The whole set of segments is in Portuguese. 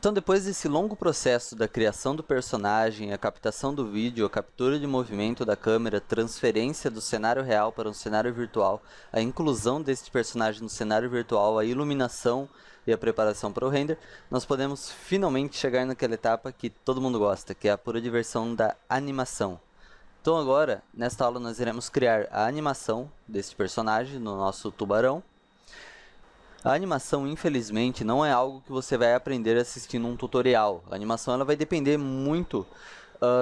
Então, depois desse longo processo da criação do personagem, a captação do vídeo, a captura de movimento da câmera, transferência do cenário real para um cenário virtual, a inclusão deste personagem no cenário virtual, a iluminação e a preparação para o render, nós podemos finalmente chegar naquela etapa que todo mundo gosta, que é a pura diversão da animação. Então agora, nesta aula, nós iremos criar a animação desse personagem no nosso tubarão. A animação, infelizmente, não é algo que você vai aprender assistindo um tutorial. A animação ela vai depender muito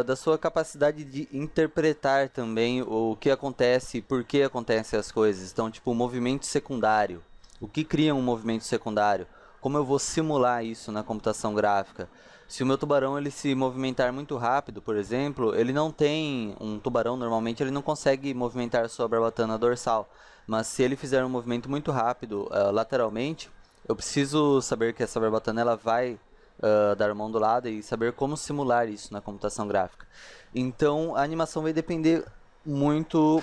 da sua capacidade de interpretar também o que acontece e por que acontecem as coisas. Então, tipo, o movimento secundário. O que cria um movimento secundário? Como eu vou simular isso na computação gráfica? Se o meu tubarão ele se movimentar muito rápido, por exemplo, ele não tem... Um tubarão, normalmente, ele não consegue movimentar sua barbatana dorsal. Mas se ele fizer um movimento muito rápido lateralmente, eu preciso saber que essa barbatana ela vai dar uma ondulada e saber como simular isso na computação gráfica. Então, a animação vai depender muito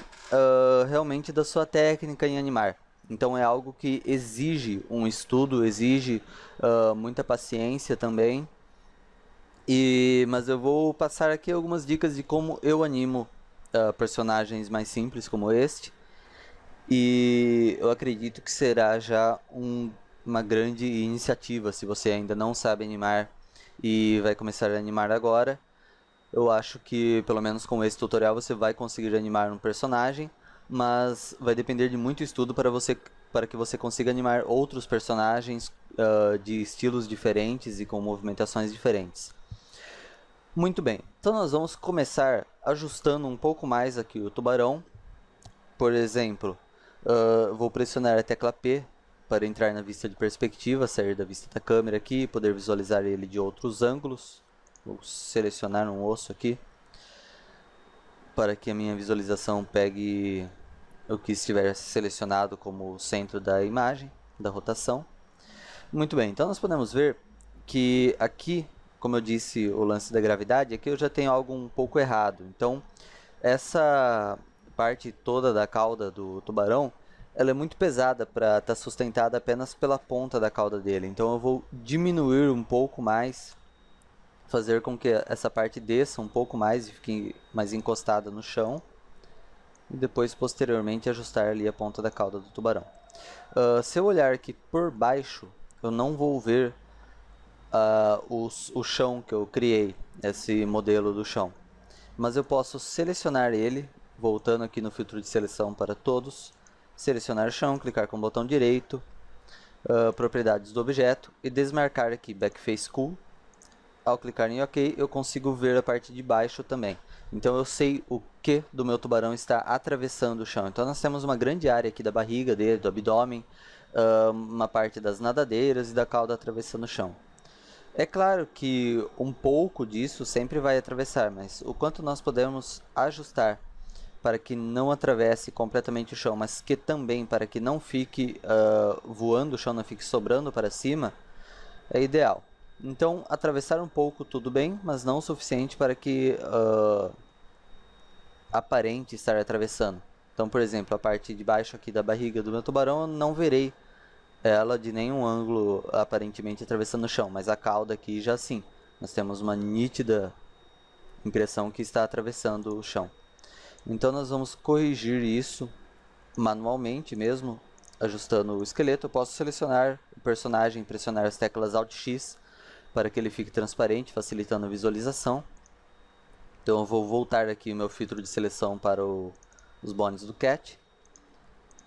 realmente da sua técnica em animar. Então, é algo que exige um estudo, exige muita paciência também. Mas eu vou passar aqui algumas dicas de como eu animo personagens mais simples como este. E eu acredito que será já uma grande iniciativa se você ainda não sabe animar e vai começar a animar agora. Eu acho que pelo menos com esse tutorial você vai conseguir animar um personagem, mas vai depender de muito estudo para que você consiga animar outros personagens de estilos diferentes e com movimentações diferentes. Muito bem, então nós vamos começar ajustando um pouco mais aqui o tubarão. Por exemplo, vou pressionar a tecla P para entrar na vista de perspectiva, sair da vista da câmera aqui, poder visualizar ele de outros ângulos. Vou selecionar um osso aqui, para que a minha visualização pegue o que estiver selecionado como centro da imagem, da rotação. Muito bem, então nós podemos ver que aqui, como eu disse, o lance da gravidade, aqui eu já tenho algo um pouco errado. Então, essa parte toda da cauda do tubarão, ela é muito pesada para estar sustentada apenas pela ponta da cauda dele. Então eu vou diminuir um pouco mais, fazer com que essa parte desça um pouco mais e fique mais encostada no chão. E depois, posteriormente, ajustar ali a ponta da cauda do tubarão. Se eu olhar aqui por baixo, eu não vou ver o chão que eu criei, esse modelo do chão. Mas eu posso selecionar ele, voltando aqui no filtro de seleção para todos, selecionar chão, clicar com o botão direito, propriedades do objeto e desmarcar aqui Backface Cool. Ao clicar em OK, eu consigo ver a parte de baixo também. Então eu sei o que do meu tubarão está atravessando o chão. Então nós temos uma grande área aqui da barriga dele, do abdômen, uma parte das nadadeiras e da cauda atravessando o chão. É claro que um pouco disso sempre vai atravessar, mas o quanto nós podemos ajustar para que não atravesse completamente o chão, mas que também para que não fique voando o chão, não fique sobrando para cima, é ideal. Então, atravessar um pouco tudo bem, mas não o suficiente para que aparente estar atravessando. Então, por exemplo, a parte de baixo aqui da barriga do meu tubarão, eu não verei ela de nenhum ângulo aparentemente atravessando o chão, mas a cauda aqui já sim. Nós temos uma nítida impressão que está atravessando o chão. Então nós vamos corrigir isso manualmente mesmo, ajustando o esqueleto. Eu posso selecionar o personagem, pressionar as teclas Alt X para que ele fique transparente, facilitando a visualização. Então eu vou voltar aqui o meu filtro de seleção para os bones do Cat.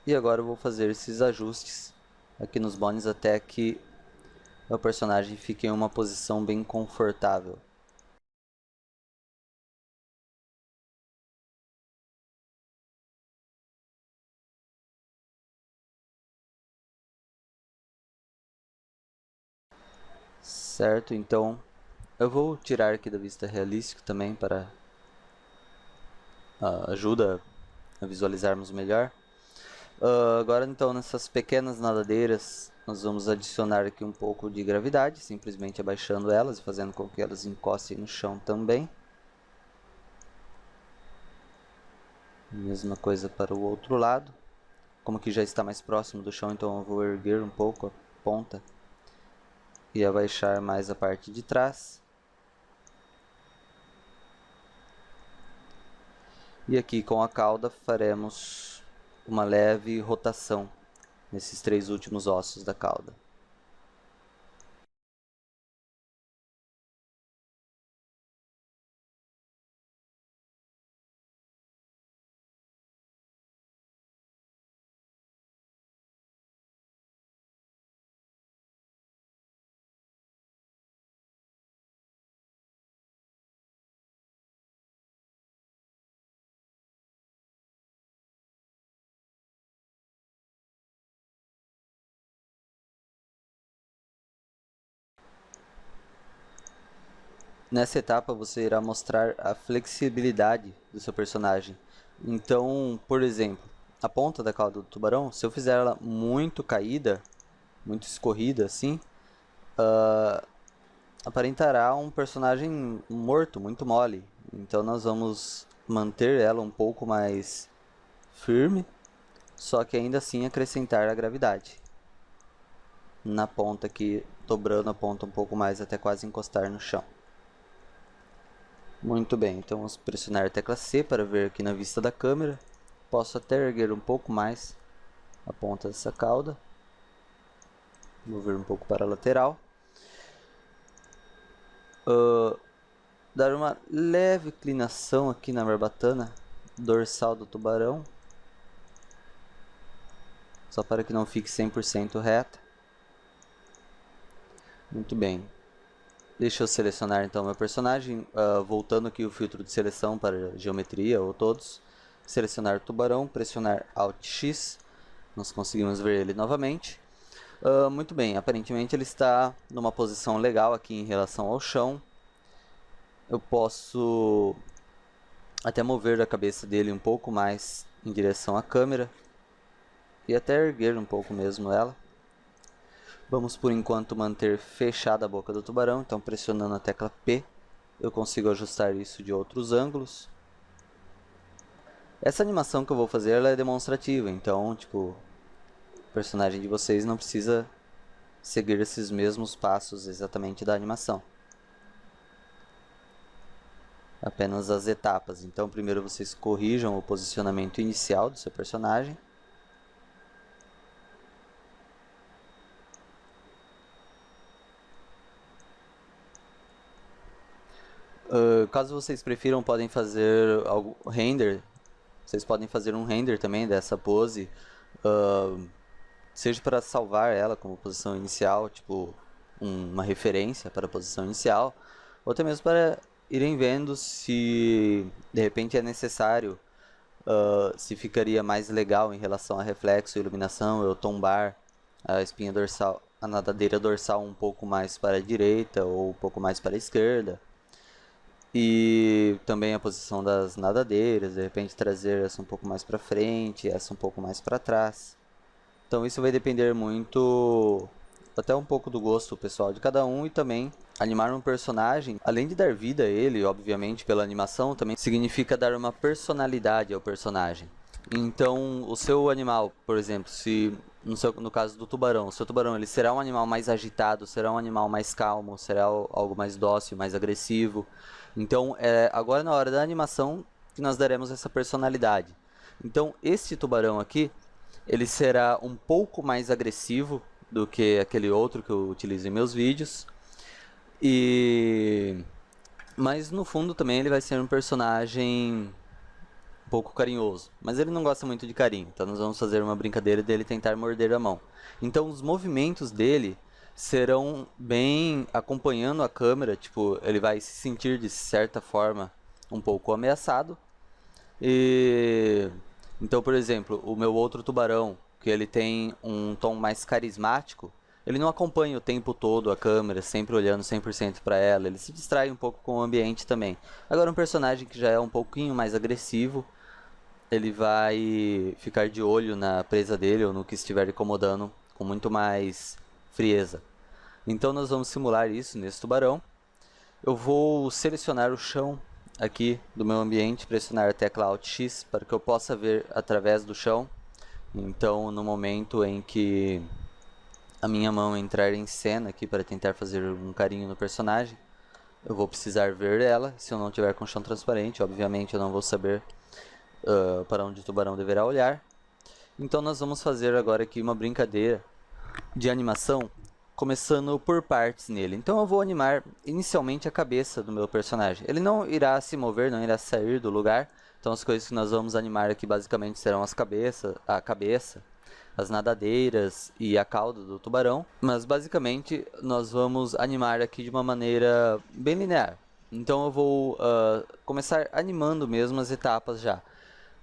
E agora eu vou fazer esses ajustes aqui nos bones até que o personagem fique em uma posição bem confortável. Certo, então eu vou tirar aqui da vista realística também para ajuda a visualizarmos melhor. Agora então nessas pequenas nadadeiras nós vamos adicionar aqui um pouco de gravidade, simplesmente abaixando elas e fazendo com que elas encostem no chão também. Mesma coisa para o outro lado. Como que já está mais próximo do chão, então eu vou erguer um pouco a ponta e abaixar mais a parte de trás. E aqui com a cauda faremos uma leve rotação nesses 3 últimos ossos da cauda. Nessa etapa você irá mostrar a flexibilidade do seu personagem. Então, por exemplo, a ponta da cauda do tubarão, se eu fizer ela muito caída, muito escorrida assim, aparentará um personagem morto, muito mole. Então nós vamos manter ela um pouco mais firme, só que ainda assim acrescentar a gravidade. Na ponta aqui, dobrando a ponta um pouco mais até quase encostar no chão. Muito bem, então vamos pressionar a tecla C para ver aqui na vista da câmera. Posso até erguer um pouco mais a ponta dessa cauda. Mover um pouco para a lateral. Dar uma leve inclinação aqui na barbatana dorsal do tubarão. Só para que não fique 100% reta. Muito bem. Deixa eu selecionar então meu personagem, voltando aqui o filtro de seleção para geometria ou todos. Selecionar tubarão, pressionar Alt X, nós conseguimos ver ele novamente. Muito bem, aparentemente ele está numa posição legal aqui em relação ao chão. Eu posso até mover a cabeça dele um pouco mais em direção à câmera e até erguer um pouco mesmo ela. Vamos por enquanto manter fechada a boca do tubarão, então pressionando a tecla P eu consigo ajustar isso de outros ângulos. Essa animação que eu vou fazer ela é demonstrativa, então tipo, o personagem de vocês não precisa seguir esses mesmos passos exatamente da animação. Apenas as etapas, então primeiro vocês corrijam o posicionamento inicial do seu personagem. Caso vocês prefiram, podem fazer algo render. Vocês podem fazer um render também dessa pose, seja para salvar ela como posição inicial, tipo uma referência para a posição inicial, ou até mesmo para irem vendo se de repente é necessário, se ficaria mais legal em relação a reflexo e iluminação, eu tombar a espinha dorsal, a nadadeira dorsal um pouco mais para a direita ou um pouco mais para a esquerda. E também a posição das nadadeiras, de repente trazer essa um pouco mais para frente, essa um pouco mais para trás. Então isso vai depender muito, até um pouco do gosto pessoal de cada um, e também animar um personagem, além de dar vida a ele, obviamente pela animação, também significa dar uma personalidade ao personagem. Então o seu animal, por exemplo, se no caso do tubarão, o seu tubarão ele será um animal mais agitado, será um animal mais calmo, será algo mais dócil, mais agressivo. Então agora na hora da animação que nós daremos essa personalidade. Então este tubarão aqui, ele será um pouco mais agressivo do que aquele outro que eu utilizo em meus vídeos. Mas no fundo também ele vai ser um personagem um pouco carinhoso, mas ele não gosta muito de carinho, então nós vamos fazer uma brincadeira dele tentar morder a mão. Então os movimentos dele serão bem acompanhando a câmera, tipo, ele vai se sentir de certa forma um pouco ameaçado. Então, por exemplo, o meu outro tubarão, que ele tem um tom mais carismático, ele não acompanha o tempo todo a câmera, sempre olhando 100% para ela, ele se distrai um pouco com o ambiente também. Agora um personagem que já é um pouquinho mais agressivo, ele vai ficar de olho na presa dele ou no que estiver incomodando com muito mais frieza. Então nós vamos simular isso nesse tubarão. Eu vou selecionar o chão aqui do meu ambiente, pressionar a tecla Alt X para que eu possa ver através do chão. Então no momento em que a minha mão entrar em cena aqui para tentar fazer um carinho no personagem, eu vou precisar ver ela. Se eu não tiver com chão transparente, obviamente eu não vou saber para onde o tubarão deverá olhar. Então nós vamos fazer agora aqui uma brincadeira de animação, começando por partes nele. Então eu vou animar inicialmente a cabeça do meu personagem. Ele não irá se mover, não irá sair do lugar. Então as coisas que nós vamos animar aqui basicamente serão a cabeça, as nadadeiras e a cauda do tubarão. Mas basicamente nós vamos animar aqui de uma maneira bem linear. Então eu vou começar animando mesmo as etapas já.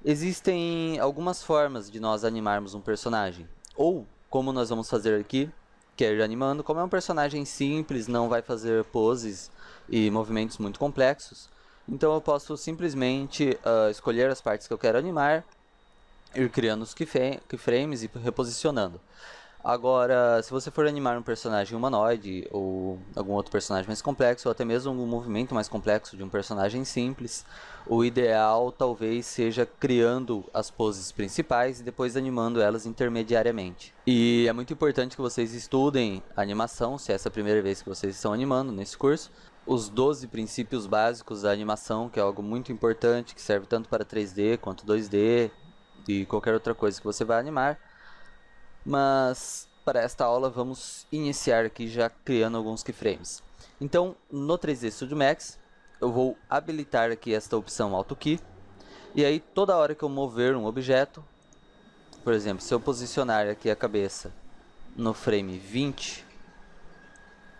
Existem algumas formas de nós animarmos um personagem. Ou, como nós vamos fazer aqui, que é ir animando, como é um personagem simples, não vai fazer poses e movimentos muito complexos. Então eu posso simplesmente escolher as partes que eu quero animar, ir criando os keyframes e reposicionando. Agora, se você for animar um personagem humanoide ou algum outro personagem mais complexo, ou até mesmo um movimento mais complexo de um personagem simples, o ideal talvez seja criando as poses principais e depois animando elas intermediariamente. E é muito importante que vocês estudem animação, se é essa a primeira vez que vocês estão animando nesse curso. Os 12 princípios básicos da animação, que é algo muito importante, que serve tanto para 3D quanto 2D e qualquer outra coisa que você vai animar. Mas para esta aula vamos iniciar aqui já criando alguns keyframes. Então no 3D Studio Max eu vou habilitar aqui esta opção Auto Key. E aí toda hora que eu mover um objeto, por exemplo, se eu posicionar aqui a cabeça no frame 20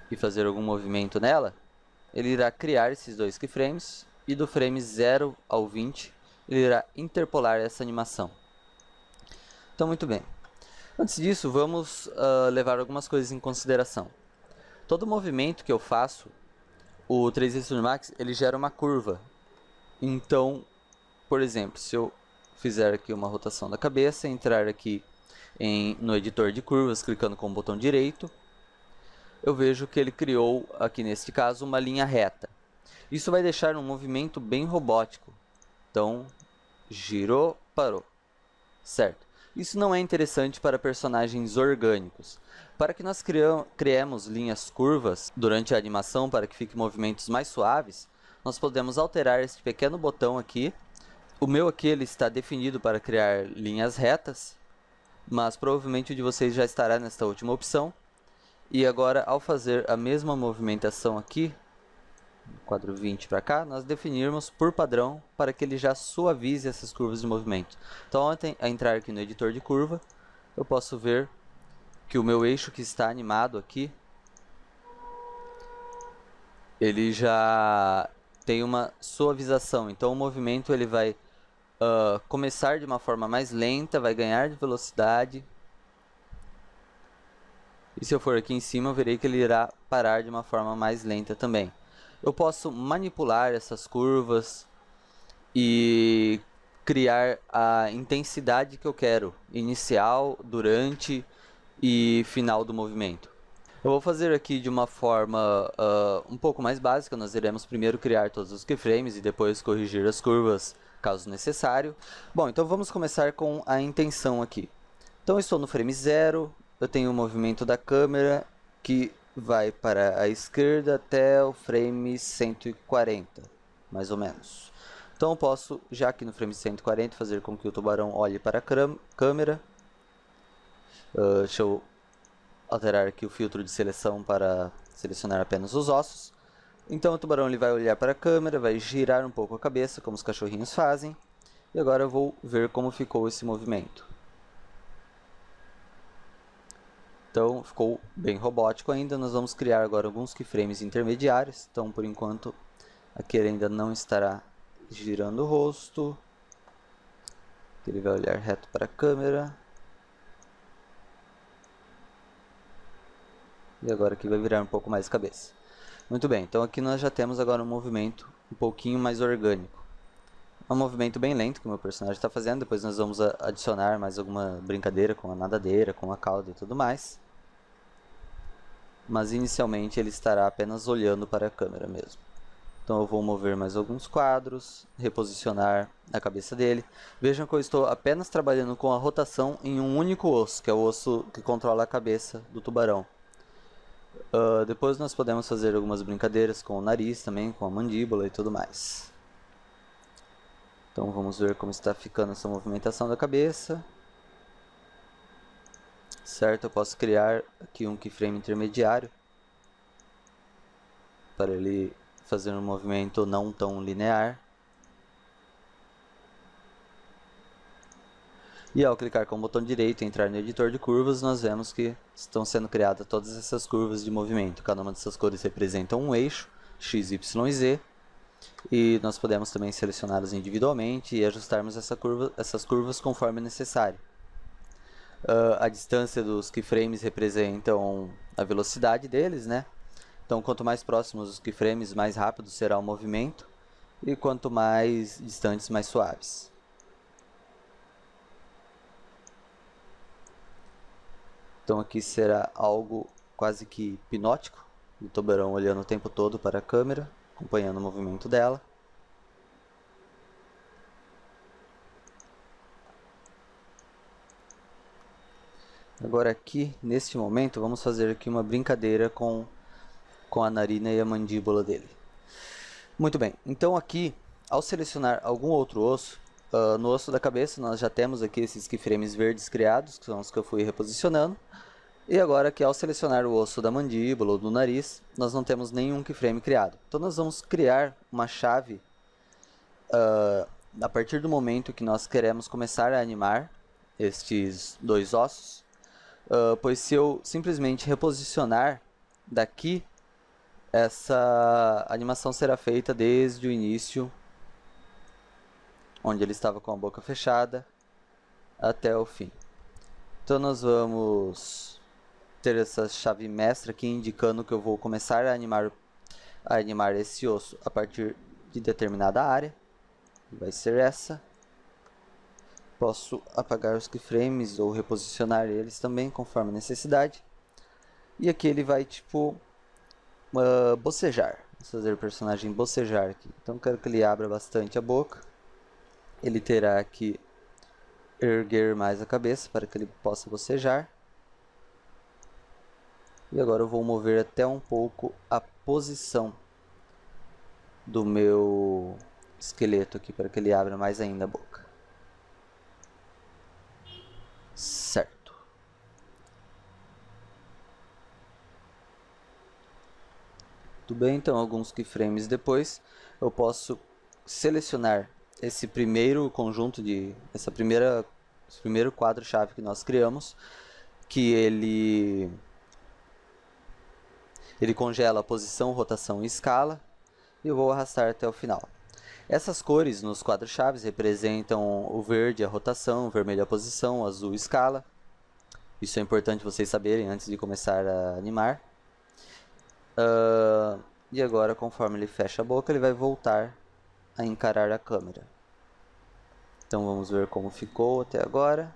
e fazer algum movimento nela, ele irá criar esses dois keyframes e do frame 0 ao 20 ele irá interpolar essa animação. Então muito bem. Antes disso, vamos levar algumas coisas em consideração. Todo movimento que eu faço, o 3D Studio Max, ele gera uma curva. Então, por exemplo, se eu fizer aqui uma rotação da cabeça, entrar aqui no editor de curvas, clicando com o botão direito, eu vejo que ele criou, aqui neste caso, uma linha reta. Isso vai deixar um movimento bem robótico. Então, girou, parou. Certo. Isso não é interessante para personagens orgânicos. Para que nós criemos linhas curvas durante a animação, para que fiquem movimentos mais suaves, nós podemos alterar este pequeno botão aqui. O meu aqui ele está definido para criar linhas retas, mas provavelmente o de vocês já estará nesta última opção. E agora, ao fazer a mesma movimentação aqui, quadro 20 para cá, nós definirmos por padrão para que ele já suavize essas curvas de movimento. Então, ao entrar aqui no editor de curva, eu posso ver que o meu eixo que está animado aqui, ele já tem uma suavização. Então, o movimento ele vai começar de uma forma mais lenta, vai ganhar de velocidade. E se eu for aqui em cima, eu verei que ele irá parar de uma forma mais lenta também. Eu posso manipular essas curvas e criar a intensidade que eu quero, inicial, durante e final do movimento. Eu vou fazer aqui de uma forma um pouco mais básica. Nós iremos primeiro criar todos os keyframes e depois corrigir as curvas, caso necessário. Bom, então vamos começar com a intenção aqui. Então eu estou no frame 0, eu tenho o movimento da câmera que vai para a esquerda até o frame 140, mais ou menos. Então eu posso, já aqui no frame 140, fazer com que o tubarão olhe para a câmera. Deixa eu alterar aqui o filtro de seleção para selecionar apenas os ossos. Então o tubarão ele vai olhar para a câmera, vai girar um pouco a cabeça, como os cachorrinhos fazem. E agora eu vou ver como ficou esse movimento. Então ficou bem robótico ainda. Nós vamos criar agora alguns keyframes intermediários. Então por enquanto aqui ele ainda não estará girando o rosto. Ele vai olhar reto para a câmera. E agora aqui vai virar um pouco mais cabeça. Muito bem, então aqui nós já temos agora um movimento um pouquinho mais orgânico. É um movimento bem lento que o meu personagem está fazendo. Depois nós vamos adicionar mais alguma brincadeira com a nadadeira, com a cauda e tudo mais. Mas inicialmente ele estará apenas olhando para a câmera mesmo. Então eu vou mover mais alguns quadros, reposicionar a cabeça dele. Vejam que eu estou apenas trabalhando com a rotação em um único osso, que é o osso que controla a cabeça do tubarão. Depois nós podemos fazer algumas brincadeiras com o nariz também, com a mandíbula e tudo mais. Então vamos ver como está ficando essa movimentação da cabeça. Certo, eu posso criar aqui um keyframe intermediário para ele fazer um movimento não tão linear. E ao clicar com o botão direito e entrar no editor de curvas, nós vemos que estão sendo criadas todas essas curvas de movimento. Cada uma dessas cores representa um eixo, x, y e z. E nós podemos também selecioná-las individualmente e ajustarmos essas curvas conforme necessário. A distância dos keyframes representam a velocidade deles, né? Então, quanto mais próximos os keyframes, mais rápido será o movimento. E quanto mais distantes, mais suaves. Então aqui será algo quase que hipnótico, o tubarão olhando o tempo todo para a câmera, acompanhando o movimento dela. Agora aqui, neste momento, vamos fazer aqui uma brincadeira com a narina e a mandíbula dele. Muito bem, então aqui, ao selecionar algum outro osso, no osso da cabeça nós já temos aqui esses keyframes verdes criados, que são os que eu fui reposicionando. E agora que ao selecionar o osso da mandíbula ou do nariz, nós não temos nenhum keyframe criado. Então nós vamos criar uma chave a partir do momento que nós queremos começar a animar estes dois ossos. Pois se eu simplesmente reposicionar daqui, essa animação será feita desde o início, onde ele estava com a boca fechada, até o fim. Então nós vamos ter essa chave mestra aqui indicando que eu vou começar a animar esse osso a partir de determinada área. Vai ser essa. Posso apagar os keyframes ou reposicionar eles também conforme a necessidade. E aqui ele vai tipo bocejar. Vamos fazer o personagem bocejar aqui. Então quero que ele abra bastante a boca. Ele terá que erguer mais a cabeça para que ele possa bocejar. E agora eu vou mover até um pouco a posição do meu esqueleto aqui para que ele abra mais ainda a boca. Certo. Tudo bem, então alguns keyframes depois eu posso selecionar esse primeiro conjunto esse primeiro quadro-chave que nós criamos, que ele congela a posição, rotação e escala, e eu vou arrastar até o final. Essas cores nos quadros-chaves representam o verde a rotação, o vermelho a posição, o azul a escala. Isso é importante vocês saberem antes de começar a animar. E agora, conforme ele fecha a boca, ele vai voltar a encarar a câmera. Então vamos ver como ficou até agora.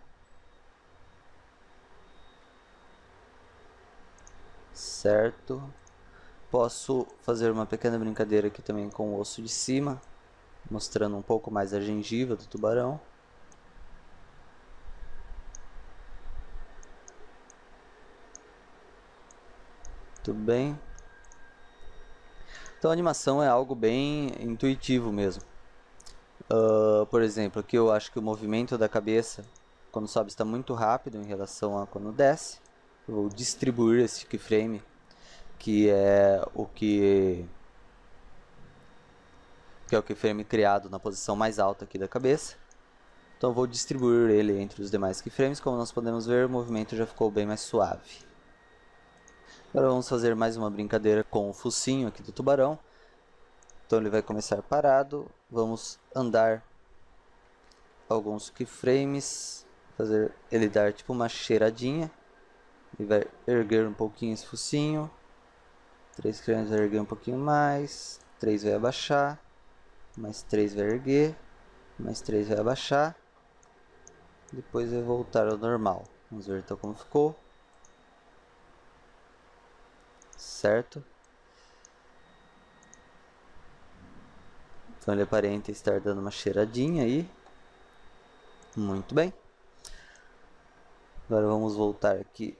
Certo. Posso fazer uma pequena brincadeira aqui também com o osso de cima, mostrando um pouco mais a gengiva do tubarão. Tudo bem. Então a animação é algo bem intuitivo mesmo. Por exemplo, aqui eu acho que o movimento da cabeça quando sobe está muito rápido em relação a quando desce. Eu vou distribuir esse keyframe, que é o keyframe criado na posição mais alta aqui da cabeça. Então eu vou distribuir ele entre os demais keyframes. Como nós podemos ver, o movimento já ficou bem mais suave. Agora vamos fazer mais uma brincadeira com o focinho aqui do tubarão. Então ele vai começar parado. Vamos andar alguns keyframes, fazer ele dar tipo uma cheiradinha. Ele vai erguer um pouquinho esse focinho. 3 keyframes vai erguer um pouquinho mais. 3 vai abaixar. Mais 3 vai erguer. Mais 3 vai abaixar. Depois vai voltar ao normal. Vamos ver então como ficou. Certo. Então ele aparenta estar dando uma cheiradinha aí. Muito bem. Agora vamos voltar aqui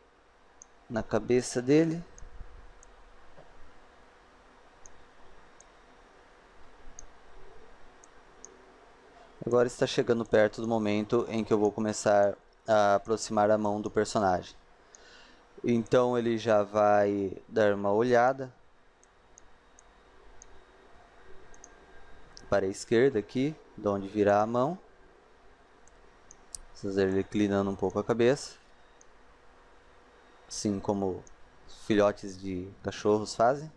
na cabeça dele. Agora está chegando perto do momento em que eu vou começar a aproximar a mão do personagem. Então ele já vai dar uma olhada para a esquerda aqui, de onde virar a mão. Vamos fazer ele inclinando um pouco a cabeça, assim como filhotes de cachorros fazem.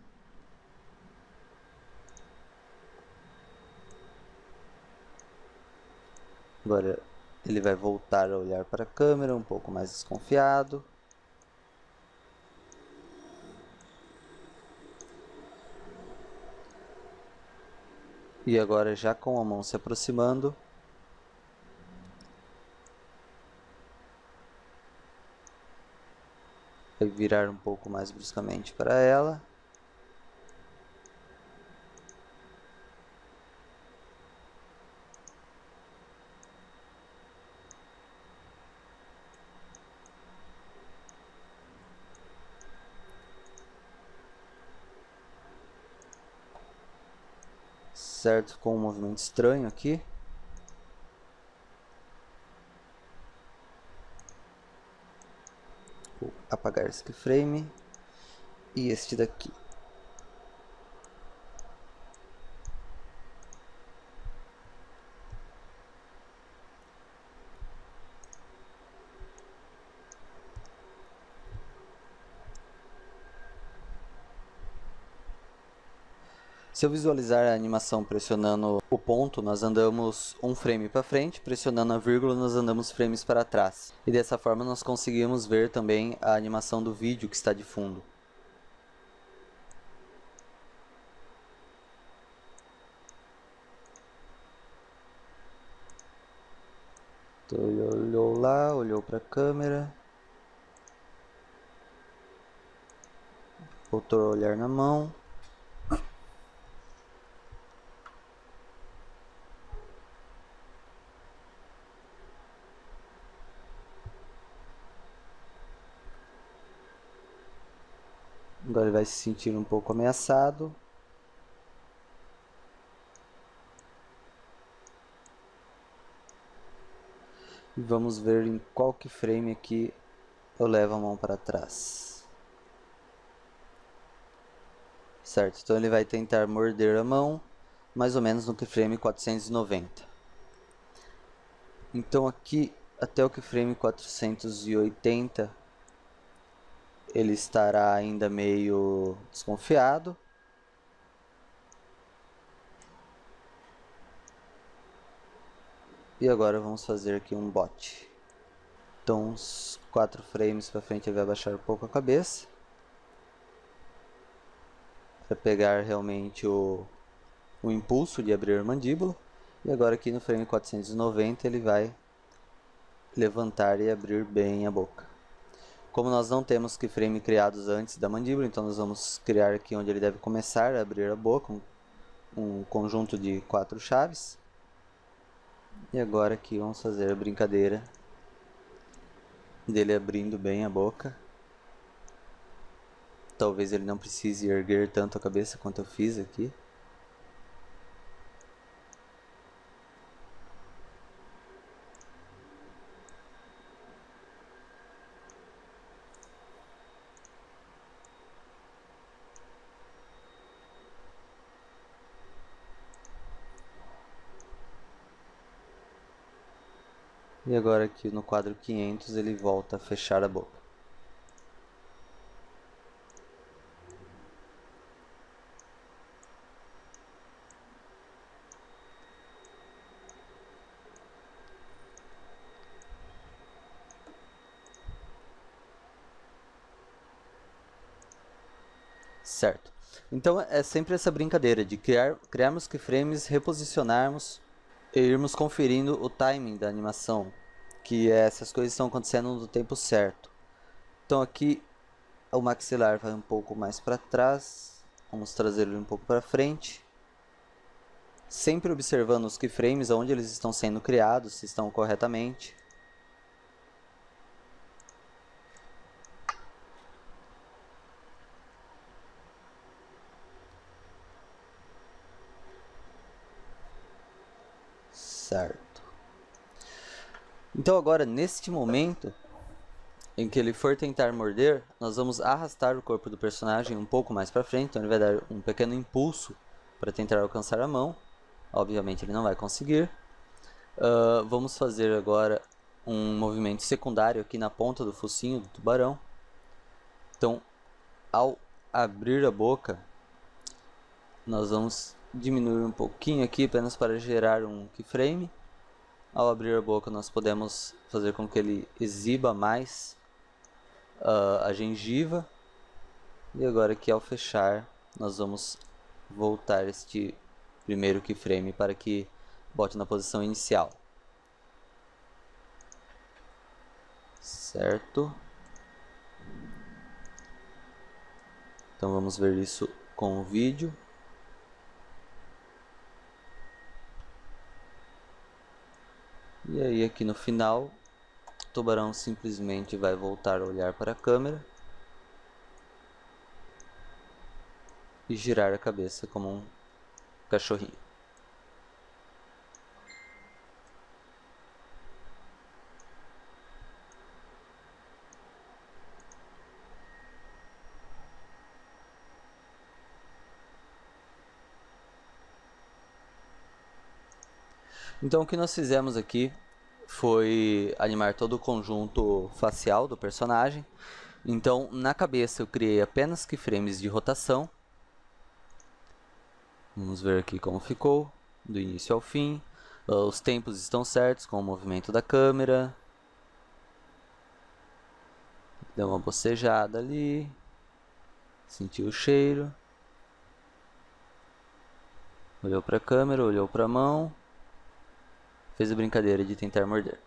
Agora ele vai voltar a olhar para a câmera, um pouco mais desconfiado. E agora, já com a mão se aproximando, vai virar um pouco mais bruscamente para ela. Certo, com um movimento estranho aqui. Vou apagar esse keyframe e este daqui. Se eu visualizar a animação pressionando o ponto, nós andamos um frame para frente, pressionando a vírgula, nós andamos frames para trás. E dessa forma nós conseguimos ver também a animação do vídeo que está de fundo. Então ele olhou lá, olhou para a câmera, voltou a olhar na mão. Agora ele vai se sentir um pouco ameaçado. E vamos ver em qual keyframe aqui eu levo a mão para trás. Certo, então ele vai tentar morder a mão, mais ou menos no keyframe 490. Então aqui, até o keyframe 480, ele estará ainda meio desconfiado. E agora vamos fazer aqui um bot. Então uns 4 frames para frente ele vai baixar um pouco a cabeça, para pegar realmente o impulso de abrir a mandíbula. E agora aqui no frame 490 ele vai levantar e abrir bem a boca. Como nós não temos keyframe criados antes da mandíbula, então nós vamos criar aqui onde ele deve começar a abrir a boca, um conjunto de 4 chaves. E agora aqui vamos fazer a brincadeira dele abrindo bem a boca. Talvez ele não precise erguer tanto a cabeça quanto eu fiz aqui. E agora aqui no quadro 500 ele volta a fechar a boca. Certo. Então é sempre essa brincadeira de criarmos keyframes, reposicionarmos e irmos conferindo o timing da animação, que essas coisas estão acontecendo no tempo certo. Então aqui o maxilar vai um pouco mais para trás, vamos trazer ele um pouco para frente. sempre observando os keyframes, onde eles estão sendo criados, se estão corretamente. Certo. Então agora, neste momento em que ele for tentar morder, nós vamos arrastar o corpo do personagem um pouco mais para frente, então ele vai dar um pequeno impulso para tentar alcançar a mão. Obviamente ele não vai conseguir. Vamos fazer agora um movimento secundário aqui na ponta do focinho do tubarão. Então, ao abrir a boca, nós vamos diminuir um pouquinho aqui apenas para gerar um keyframe. Ao abrir a boca, nós podemos fazer com que ele exiba mais a gengiva. E agora aqui, ao fechar, nós vamos voltar este primeiro keyframe para que bote na posição inicial. Certo? Então vamos ver isso com o vídeo. E aí aqui no final, o tubarão simplesmente vai voltar a olhar para a câmera e girar a cabeça como um cachorrinho. Então o que nós fizemos aqui foi animar todo o conjunto facial do personagem. Então na cabeça eu criei apenas keyframes de rotação. Vamos ver aqui como ficou, do início ao fim. Os tempos estão certos com o movimento da câmera. Deu uma bocejada ali. Sentiu o cheiro. Olhou para a câmera, olhou para a mão. Fez a brincadeira de tentar morder.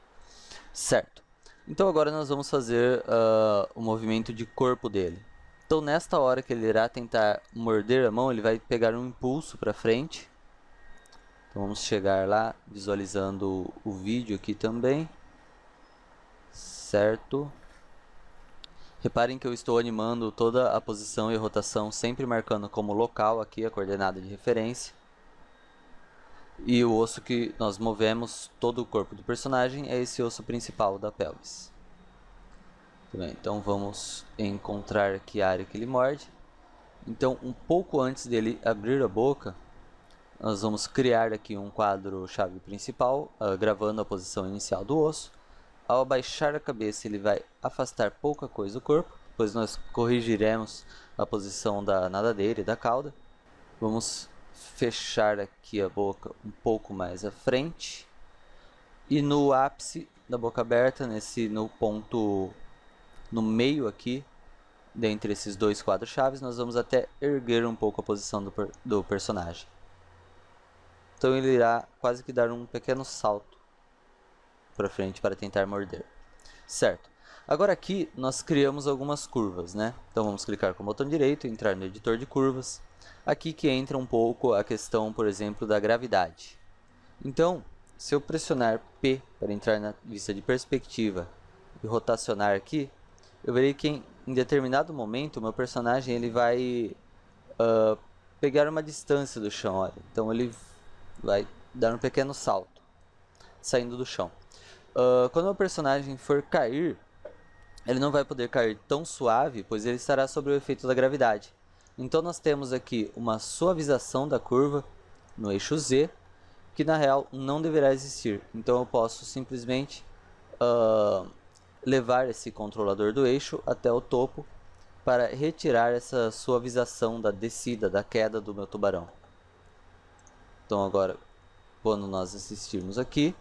Certo. Então agora nós vamos fazer o movimento de corpo dele. Então nesta hora que ele irá tentar morder a mão, ele vai pegar um impulso para frente. Então vamos chegar lá visualizando o vídeo aqui também. Certo. Reparem que eu estou animando toda a posição e rotação, sempre marcando como local aqui a coordenada de referência. E o osso que nós movemos todo o corpo do personagem é esse osso principal da pelvis. Então vamos encontrar aqui a área que ele morde. Então um pouco antes dele abrir a boca, nós vamos criar aqui um quadro-chave principal, gravando a posição inicial do osso. Ao abaixar a cabeça, ele vai afastar pouca coisa do corpo, depois nós corrigiremos a posição da nadadeira e da cauda. Vamos fechar aqui a boca um pouco mais à frente. E no ápice da boca aberta, no ponto no meio aqui, dentre esses dois quadros chaves, nós vamos até erguer um pouco a posição do personagem. Então ele irá quase que dar um pequeno salto para frente para tentar morder. Certo. Agora aqui nós criamos algumas curvas, né? Então vamos clicar com o botão direito, entrar no editor de curvas. Aqui que entra um pouco a questão, por exemplo, da gravidade. Então, se eu pressionar P para entrar na vista de perspectiva e rotacionar aqui, eu verei que em determinado momento o meu personagem ele vai pegar uma distância do chão. Olha. Então ele vai dar um pequeno salto, saindo do chão. Quando o meu personagem for cair, ele não vai poder cair tão suave, pois ele estará sob o efeito da gravidade. Então nós temos aqui uma suavização da curva no eixo Z, que na real não deverá existir. Então eu posso simplesmente levar esse controlador do eixo até o topo para retirar essa suavização da descida, da queda do meu tubarão. Então agora, quando nós assistirmos aqui,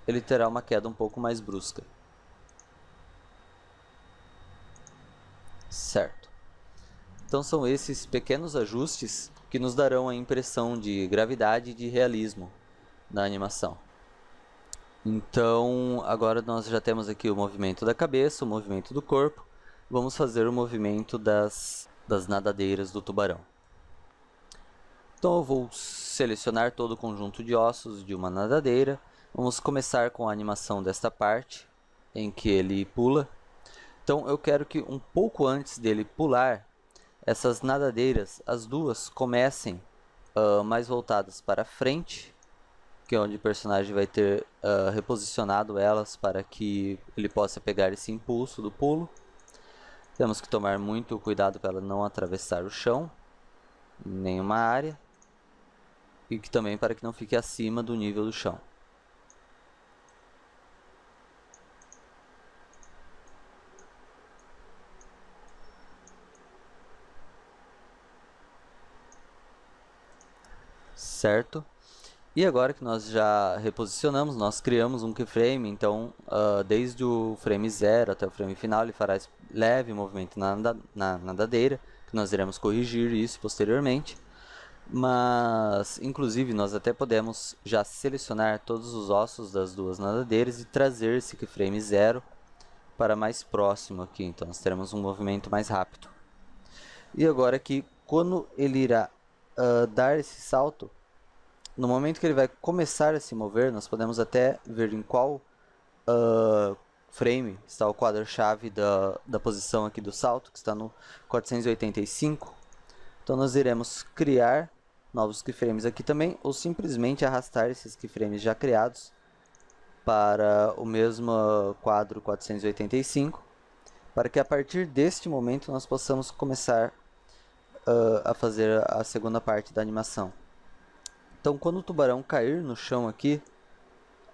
ele terá uma queda um pouco mais brusca. Certo. Então são esses pequenos ajustes que nos darão a impressão de gravidade e de realismo na animação. Então agora nós já temos aqui o movimento da cabeça, o movimento do corpo. Vamos fazer o movimento das nadadeiras do tubarão. Então eu vou selecionar todo o conjunto de ossos de uma nadadeira. Vamos começar com a animação desta parte, em que ele pula. Então eu quero que um pouco antes dele pular, essas nadadeiras, as duas, comecem mais voltadas para frente, que é onde o personagem vai ter reposicionado elas para que ele possa pegar esse impulso do pulo. Temos que tomar muito cuidado para ela não atravessar o chão, em nenhuma área, e que também para que não fique acima do nível do chão. Certo? E agora que nós já reposicionamos, nós criamos um keyframe, então desde o frame 0 até o frame final ele fará esse leve movimento na nadadeira, que nós iremos corrigir isso posteriormente. Mas, inclusive, nós até podemos já selecionar todos os ossos das duas nadadeiras e trazer esse keyframe 0 para mais próximo aqui, então nós teremos um movimento mais rápido. E agora aqui, quando ele irá dar esse salto, no momento que ele vai começar a se mover, nós podemos até ver em qual frame está o quadro-chave da posição aqui do salto, que está no 485. Então nós iremos criar novos keyframes aqui também, ou simplesmente arrastar esses keyframes já criados para o mesmo quadro 485, para que a partir deste momento nós possamos começar a fazer a segunda parte da animação. Então, quando o tubarão cair no chão aqui,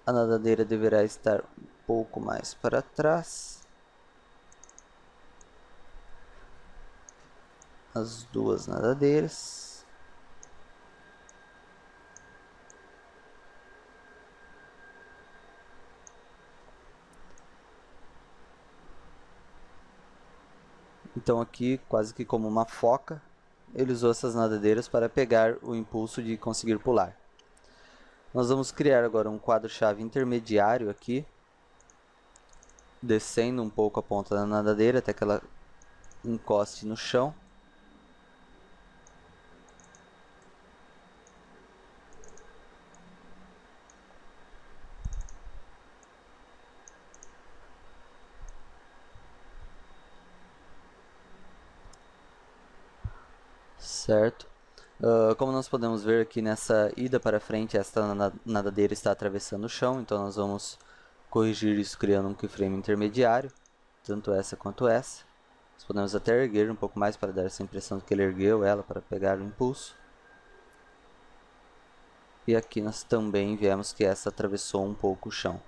a nadadeira deverá estar um pouco mais para trás. As duas nadadeiras. Então aqui, quase que como uma foca, ele usou essas nadadeiras para pegar o impulso de conseguir pular. Nós vamos criar agora um quadro-chave intermediário aqui, descendo um pouco a ponta da nadadeira até que ela encoste no chão. Certo? Como nós podemos ver aqui nessa ida para frente, esta nadadeira está atravessando o chão, então nós vamos corrigir isso criando um keyframe intermediário, tanto essa quanto essa. Nós podemos até erguer um pouco mais para dar essa impressão de que ele ergueu ela para pegar o impulso. E aqui nós também vemos que essa atravessou um pouco o chão.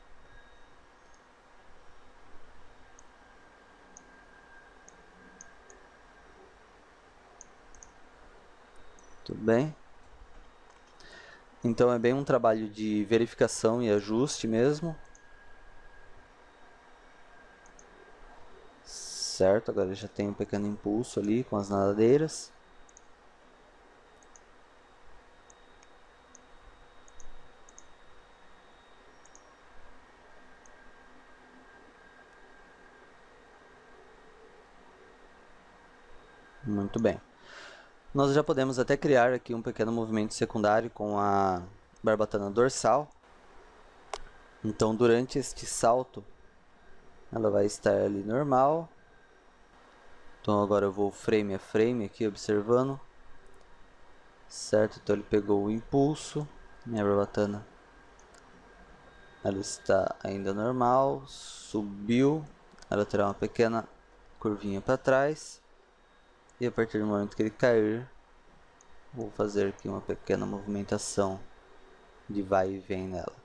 Tudo bem? Então é bem um trabalho de verificação e ajuste mesmo. Certo, agora já tem um pequeno impulso ali com as nadadeiras. Muito bem. Nós já podemos até criar aqui um pequeno movimento secundário com a barbatana dorsal. Então, durante este salto, ela vai estar ali normal. Então, agora eu vou frame a frame aqui, observando. Certo, então ele pegou o impulso. Minha barbatana, ela está ainda normal. Subiu. Ela terá uma pequena curvinha para trás. E a partir do momento que ele cair, vou fazer aqui uma pequena movimentação de vai e vem nela.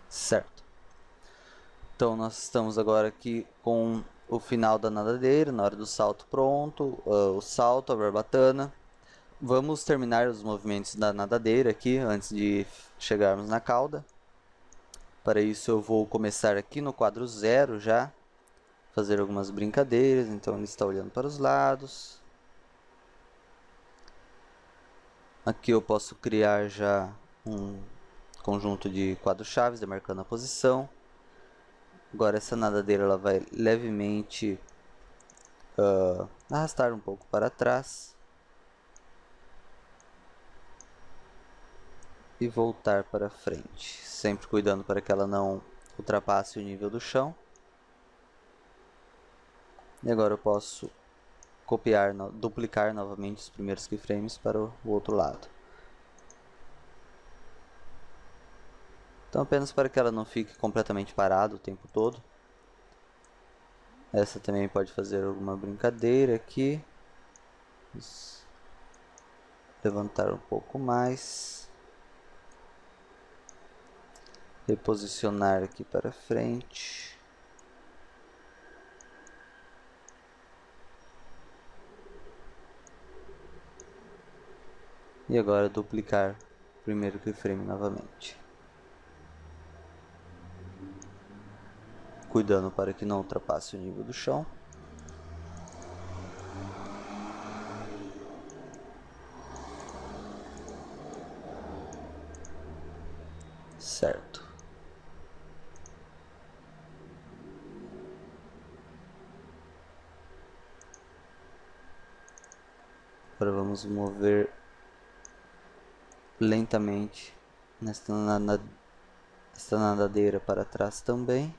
Certo. Então nós estamos agora aqui com o final da nadadeira, na hora do salto pronto, o salto, a barbatana. Vamos terminar os movimentos da nadadeira aqui, antes de chegarmos na cauda. Para isso eu vou começar aqui no quadro 0 já, fazer algumas brincadeiras, então ele está olhando para os lados. Aqui eu posso criar já um conjunto de quadros-chaves, demarcando a posição. Agora essa nadadeira ela vai levemente arrastar um pouco para trás e voltar para frente, sempre cuidando para que ela não ultrapasse o nível do chão. E agora eu posso copiar, duplicar novamente os primeiros keyframes para o outro lado. Então apenas para que ela não fique completamente parada o tempo todo. Essa também pode fazer alguma brincadeira aqui. Vamos levantar um pouco mais. Reposicionar aqui para frente. E agora duplicar o primeiro keyframe novamente. Cuidando para que não ultrapasse o nível do chão. Certo. Agora vamos mover lentamente nesta nadadeira para trás também.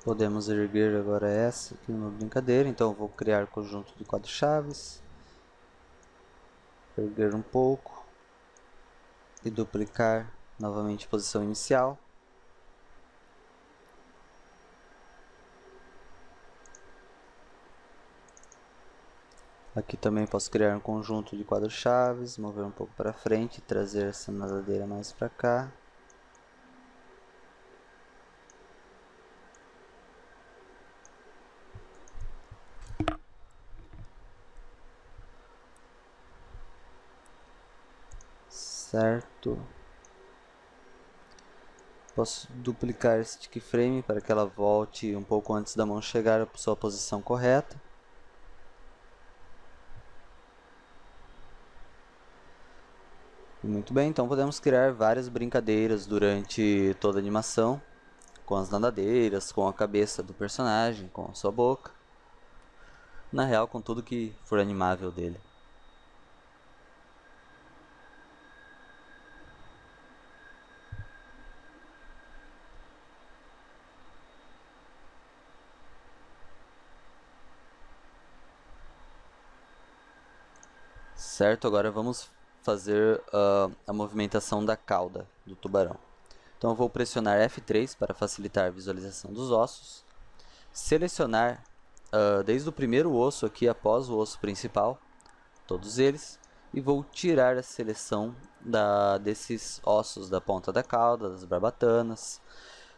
Podemos erguer agora essa aqui numa brincadeira, então eu vou criar conjunto de quadros-chaves, erguer um pouco e duplicar novamente a posição inicial. Aqui também posso criar um conjunto de quadros-chaves, mover um pouco para frente e trazer essa nadadeira mais para cá. Certo. Posso duplicar este keyframe para que ela volte um pouco antes da mão chegar à sua posição correta. Muito bem, então podemos criar várias brincadeiras durante toda a animação, com as nadadeiras, com a cabeça do personagem, com a sua boca. Na real, com tudo que for animável dele. Certo, agora vamos fazer a movimentação da cauda do tubarão. Então eu vou pressionar F3 para facilitar a visualização dos ossos. Selecionar desde o primeiro osso aqui após o osso principal, todos eles. E vou tirar a seleção desses ossos da ponta da cauda, das barbatanas.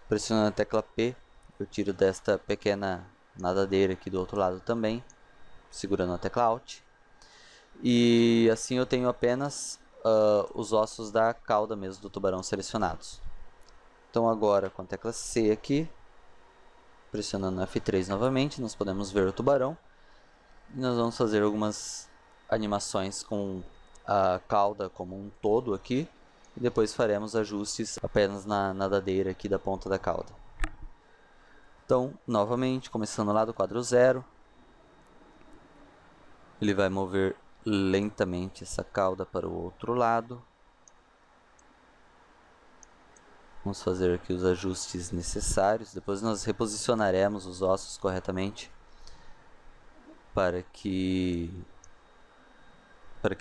Pressionando a tecla P, eu tiro desta pequena nadadeira aqui do outro lado também, segurando a tecla Alt. E assim eu tenho apenas os ossos da cauda mesmo do tubarão selecionados. Então agora com a tecla C aqui, pressionando F3 novamente, nós podemos ver o tubarão. E nós vamos fazer algumas animações com a cauda como um todo aqui. E depois faremos ajustes apenas na nadadeira aqui da ponta da cauda. Então, novamente, começando lá do quadro 0. Ele vai mover lentamente essa cauda para o outro lado. Vamos fazer aqui os ajustes necessários. Depois nós reposicionaremos os ossos corretamente para que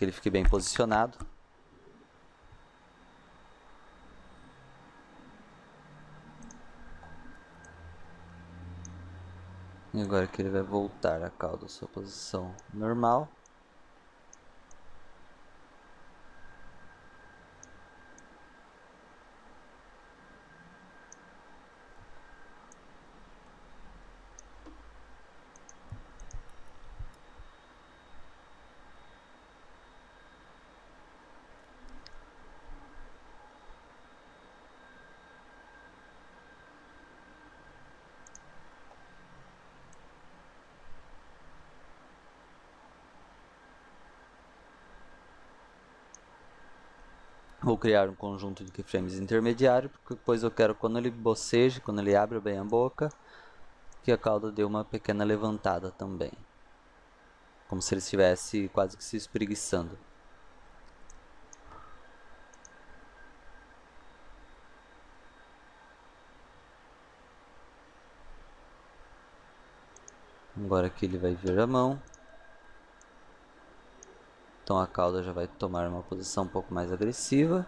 ele fique bem posicionado. E agora que ele vai voltar a cauda à sua posição normal. Vou criar um conjunto de keyframes intermediário, porque depois eu quero quando ele boceje, quando ele abre bem a boca, que a cauda dê uma pequena levantada também. Como se ele estivesse quase que se espreguiçando. Agora aqui ele vai vir a mão. Então a cauda já vai tomar uma posição um pouco mais agressiva.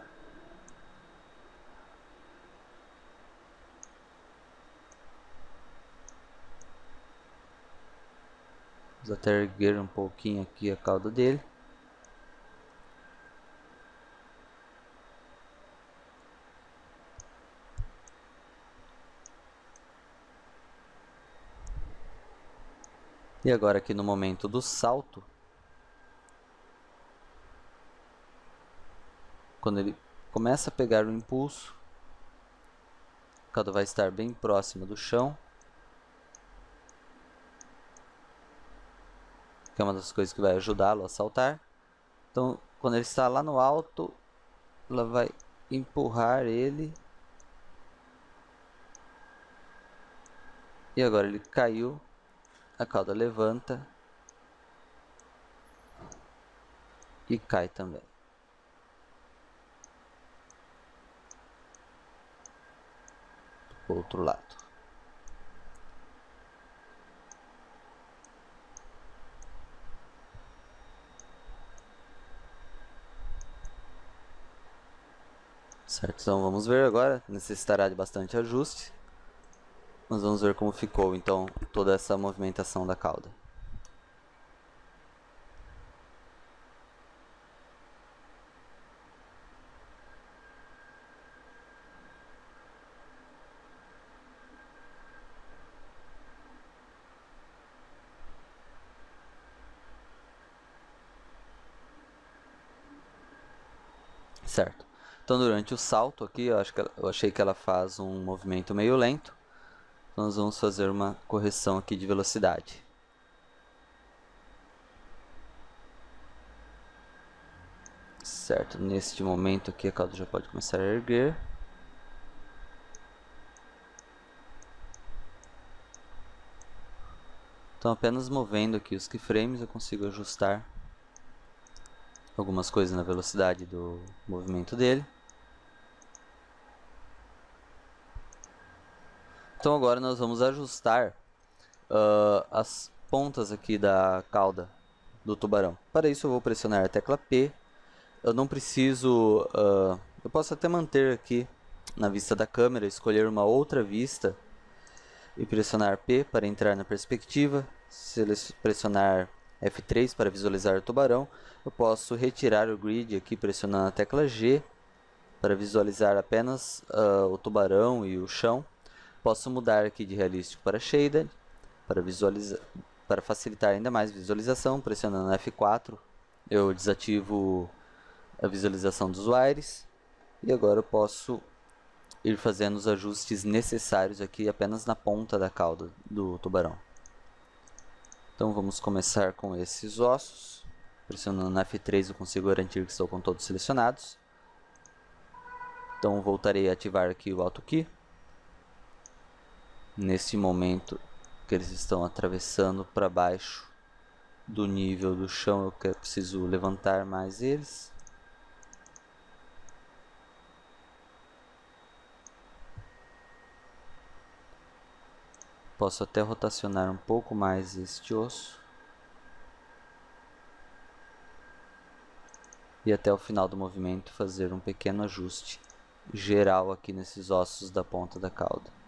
Vamos até erguer um pouquinho aqui a cauda dele. E agora aqui no momento do salto, quando ele começa a pegar o impulso, a cauda vai estar bem próxima do chão, que é uma das coisas que vai ajudá-lo a saltar. Então, quando ele está lá no alto, ela vai empurrar ele. E agora ele caiu, a cauda levanta e cai também. Do outro lado. Certo, então vamos ver agora, necessitará de bastante ajuste. Mas vamos ver como ficou então toda essa movimentação da cauda. Certo. Então durante o salto aqui, eu achei que ela faz um movimento meio lento. Então nós vamos fazer uma correção aqui de velocidade. Certo, neste momento aqui a cauda já pode começar a erguer. Então apenas movendo aqui os keyframes eu consigo ajustar algumas coisas na velocidade do movimento dele. Então agora nós vamos ajustar as pontas aqui da cauda do tubarão. Para isso eu vou pressionar a tecla P. Eu não preciso, eu posso até manter aqui na vista da câmera, escolher uma outra vista e pressionar P para entrar na perspectiva. Se pressionar F3 para visualizar o tubarão, eu posso retirar o grid aqui pressionando a tecla G para visualizar apenas o tubarão e o chão. Posso mudar aqui de realístico para shaded para facilitar ainda mais a visualização. Pressionando F4 eu desativo a visualização dos wires e agora eu posso ir fazendo os ajustes necessários aqui apenas na ponta da cauda do tubarão. Então vamos começar com esses ossos. Pressionando F3 eu consigo garantir que estou com todos selecionados. Então voltarei a ativar aqui o Auto Key. Nesse momento que eles estão atravessando para baixo do nível do chão, eu preciso levantar mais eles. Posso até rotacionar um pouco mais este osso. E até o final do movimento fazer um pequeno ajuste geral aqui nesses ossos da ponta da cauda.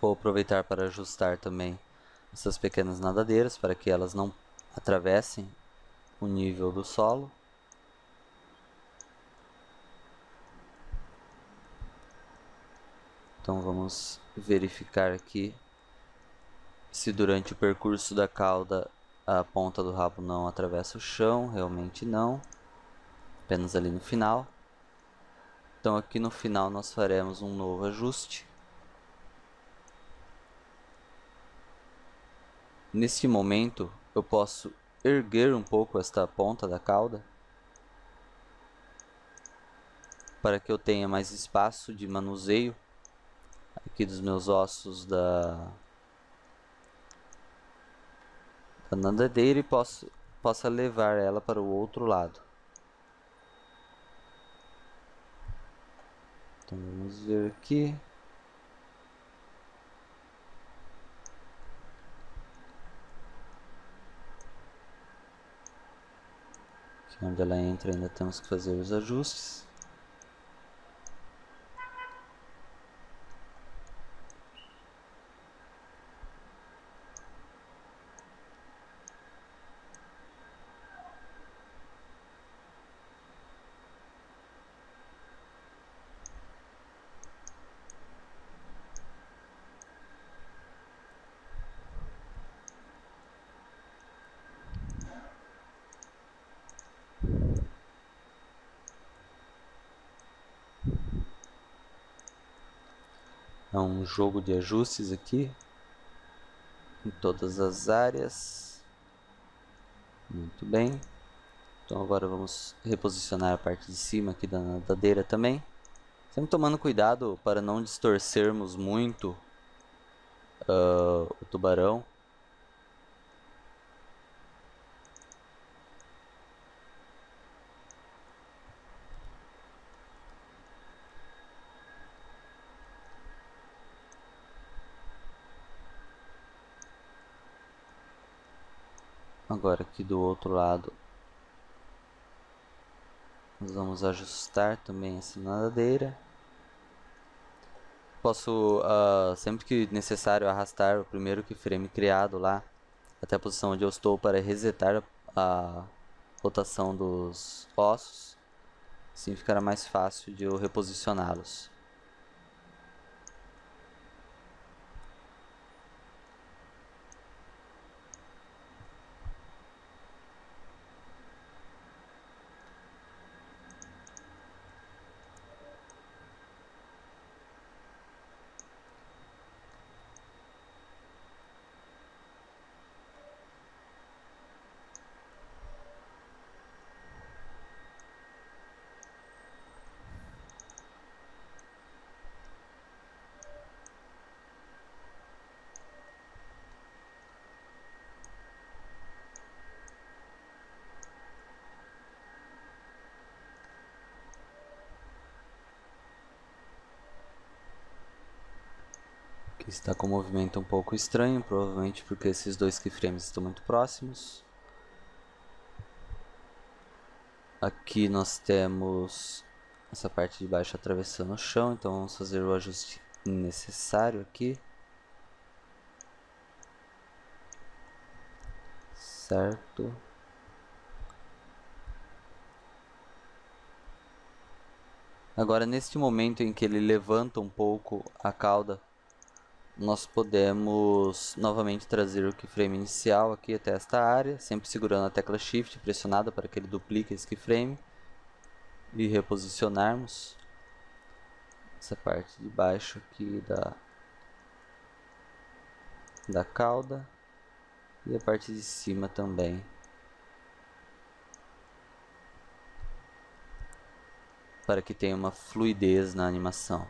Vou aproveitar para ajustar também essas pequenas nadadeiras para que elas não atravessem o nível do solo. Então vamos verificar aqui se durante o percurso da cauda a ponta do rabo não atravessa o chão. Realmente não, apenas ali no final. Então aqui no final nós faremos um novo ajuste. Neste momento eu posso erguer um pouco esta ponta da cauda para que eu tenha mais espaço de manuseio aqui dos meus ossos da nadadeira e possa levar ela para o outro lado. Então vamos ver aqui. Aqui onde ela entra ainda temos que fazer os ajustes. É um jogo de ajustes aqui em todas as áreas. Muito bem. Então agora vamos reposicionar a parte de cima aqui da nadadeira também. Sempre tomando cuidado para não distorcermos muito o tubarão. Agora aqui do outro lado nós vamos ajustar também essa nadadeira. Posso, sempre que necessário, arrastar o primeiro keyframe criado lá até a posição onde eu estou para resetar a rotação dos ossos. Assim ficará mais fácil de eu reposicioná-los. Aqui está com um movimento um pouco estranho, provavelmente porque esses dois keyframes estão muito próximos. Aqui nós temos essa parte de baixo atravessando o chão, então vamos fazer o ajuste necessário aqui. Certo. Agora, neste momento em que ele levanta um pouco a cauda, nós podemos novamente trazer o keyframe inicial aqui até esta área, sempre segurando a tecla Shift pressionada para que ele duplique esse keyframe e reposicionarmos essa parte de baixo aqui da cauda e a parte de cima também. Para que tenha uma fluidez na animação.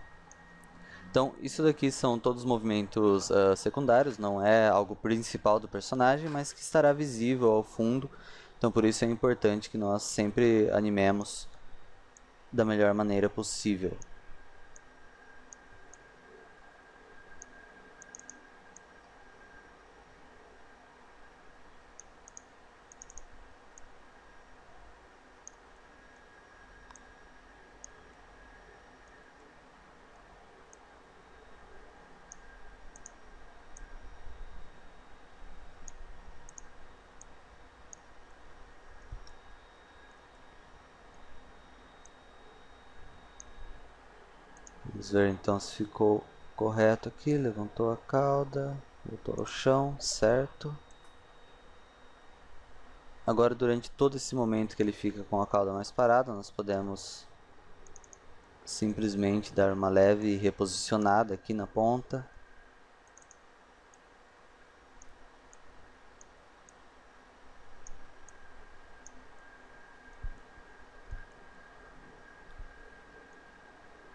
Então, isso daqui são todos movimentos secundários, não é algo principal do personagem, mas que estará visível ao fundo. Então, por isso é importante que nós sempre animemos da melhor maneira possível. Vamos ver então se ficou correto aqui. Levantou a cauda, voltou ao chão, certo. Agora, durante todo esse momento que ele fica com a cauda mais parada, nós podemos simplesmente dar uma leve reposicionada aqui na ponta.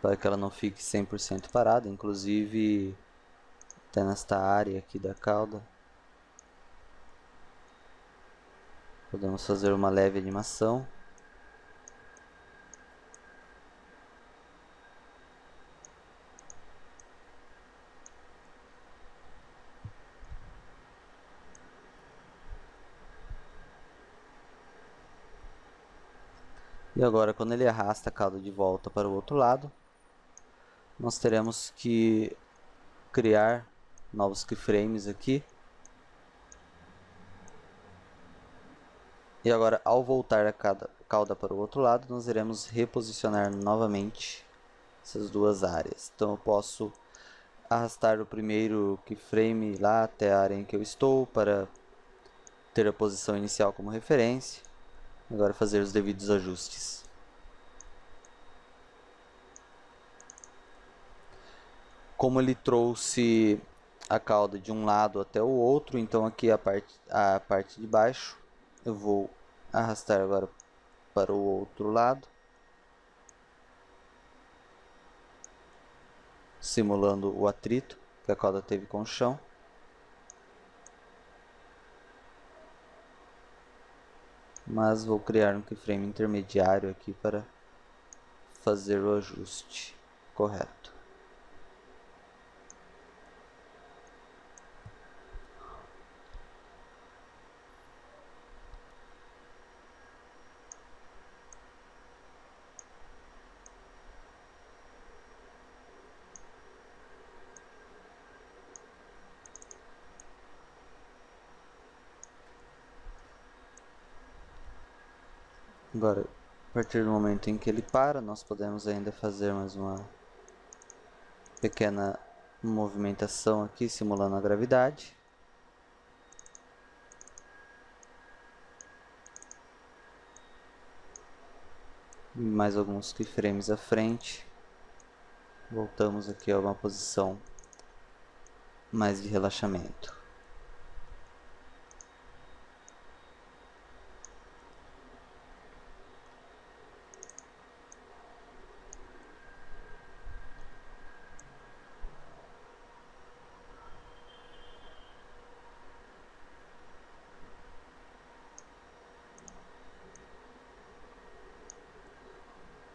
Para que ela não fique 100% parada, inclusive até nesta área aqui da cauda. Podemos fazer uma leve animação. E agora, quando ele arrasta a cauda de volta para o outro lado, nós teremos que criar novos keyframes aqui. E agora, ao voltar a cauda para o outro lado, nós iremos reposicionar novamente essas duas áreas. Então eu posso arrastar o primeiro keyframe lá até a área em que eu estou para ter a posição inicial como referência. Agora fazer os devidos ajustes. Como ele trouxe a cauda de um lado até o outro, então aqui a parte de baixo eu vou arrastar agora para o outro lado, simulando o atrito que a cauda teve com o chão. Mas vou criar um keyframe intermediário aqui para fazer o ajuste correto. Agora, a partir do momento em que ele para, nós podemos ainda fazer mais uma pequena movimentação aqui, simulando a gravidade. Mais alguns keyframes à frente. Voltamos aqui a uma posição mais de relaxamento.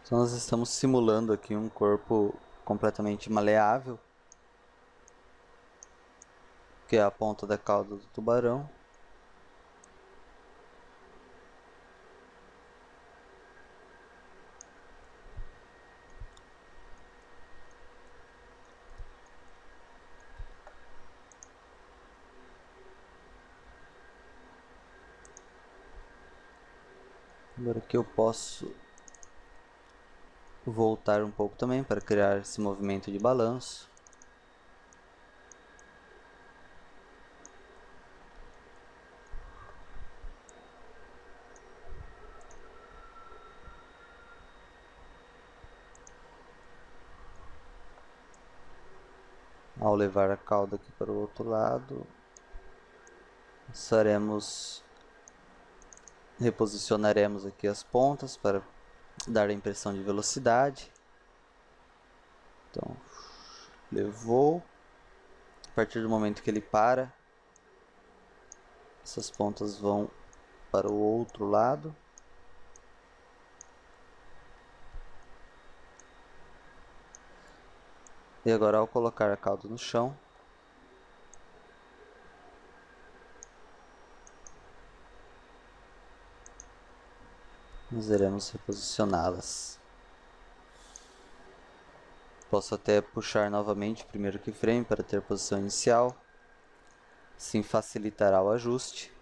Então nós estamos simulando aqui um corpo completamente maleável, que é a ponta da cauda do tubarão. Agora aqui eu posso voltar um pouco também para criar esse movimento de balanço. Ao levar a cauda aqui para o outro lado, reposicionaremos aqui as pontas para dar a impressão de velocidade. Então, levou. A partir do momento que ele para, essas pontas vão para o outro lado. E agora, ao colocar a cauda no chão, nós iremos reposicioná-las. Posso até puxar novamente o primeiro keyframe para ter a posição inicial. Assim facilitará o ajuste.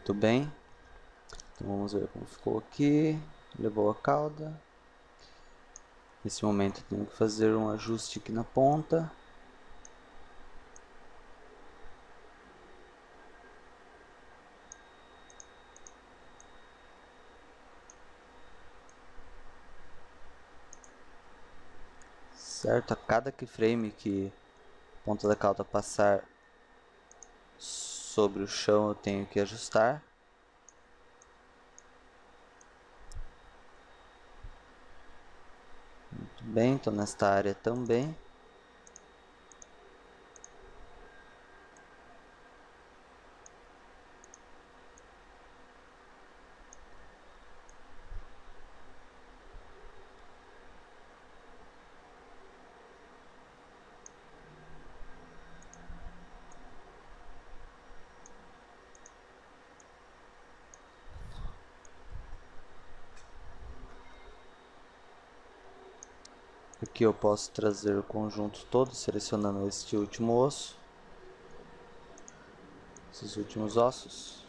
Muito bem. Então vamos ver como ficou aqui. Levou a cauda. Nesse momento tenho que fazer um ajuste aqui na ponta. Certo, a cada keyframe que a ponta da cauda passar sobre o chão eu tenho que ajustar. Muito bem, estou nesta área também. Aqui eu posso trazer o conjunto todo, selecionando este último osso, esses últimos ossos.